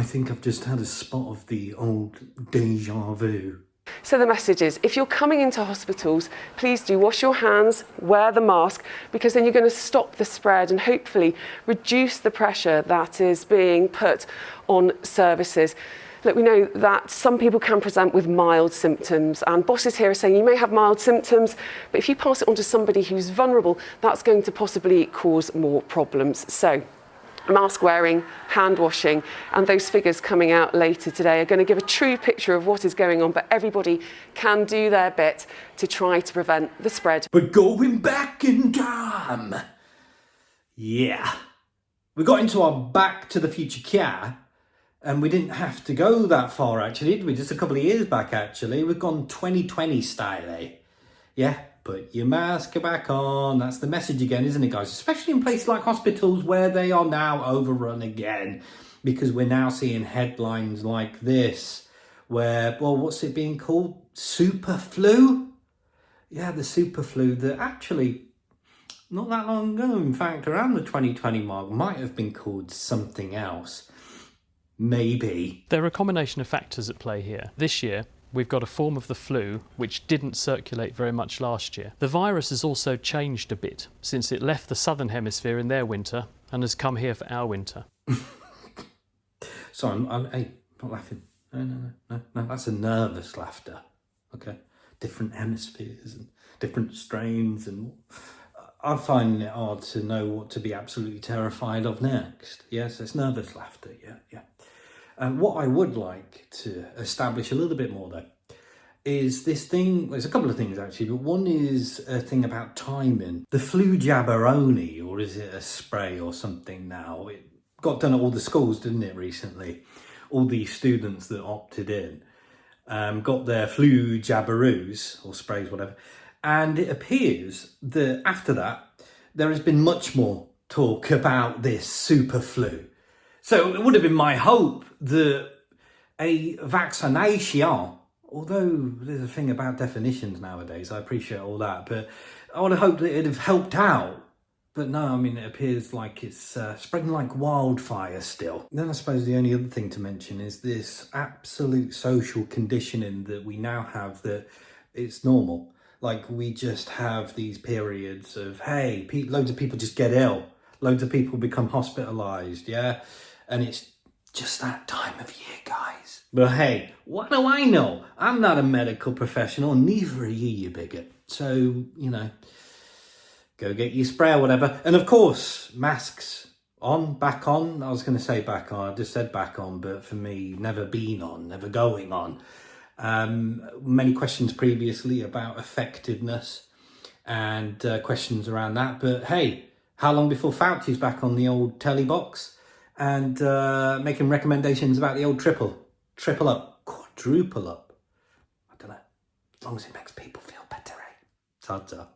I think I've just had a spot of the old deja vu. So the message is, if you're coming into hospitals, please do wash your hands, wear the mask, because then you're going to stop the spread and hopefully reduce the pressure that is being put on services. Look, we know that some people can present with mild symptoms, and bosses here are saying you may have mild symptoms, but if you pass it on to somebody who's vulnerable, that's going to possibly cause more problems. So mask wearing, hand washing, and those figures coming out later today are going to give a true picture of what is going on, but everybody can do their bit to try to prevent the spread. We're going back in time. Yeah. We got into our Back to the Future car, and we didn't have to go that far, actually, did we? Just a couple of years back, actually. We've gone 2020 style, eh? Yeah. Put your mask back on. That's the message again, isn't it, guys? Especially in places like hospitals where they are now overrun again, because we're now seeing headlines like this where, well, what's it being called? Super flu? Yeah, the super flu that actually not that long ago, in fact, around the 2020 mark, might have been called something else. Maybe. There are a combination of factors at play here. This year, we've got a form of the flu which didn't circulate very much last year. The virus has also changed a bit since it left the southern hemisphere in their winter and has come here for our winter. Sorry, I'm not laughing. No, that's a nervous laughter. Okay, different hemispheres and different strains, and I'm finding it hard to know what to be absolutely terrified of next. Yes, it's nervous laughter, yeah. And what I would like to establish a little bit more, though, is this thing. There's a couple of things, actually, but one is a thing about timing. The flu jabberoni, or is it a spray or something now? It got done at all the schools, didn't it, recently? All these students that opted in got their flu jabberoos, or sprays, whatever. And it appears that after that, there has been much more talk about this super flu. So it would have been my hope that a vaccination, although there's a thing about definitions nowadays, I appreciate all that, but I would have hoped that it'd have helped out. But no, I mean, it appears like it's spreading like wildfire still. Then I suppose the only other thing to mention is this absolute social conditioning that we now have, that it's normal. Like, we just have these periods of, hey, loads of people just get ill. Loads of people become hospitalised, yeah? And it's just that time of year, guys. But hey, what do I know? I'm not a medical professional, neither are you bigot. So, go get your spray or whatever. And of course, masks on, back on. I was going to say back on, I just said back on, but for me, never been on, never going on. Many questions previously about effectiveness and questions around that. But hey, how long before Fauci's back on the old telly box and making recommendations about the old triple up, quadruple up? I don't know. As long as it makes people feel better, eh? Ta-ta.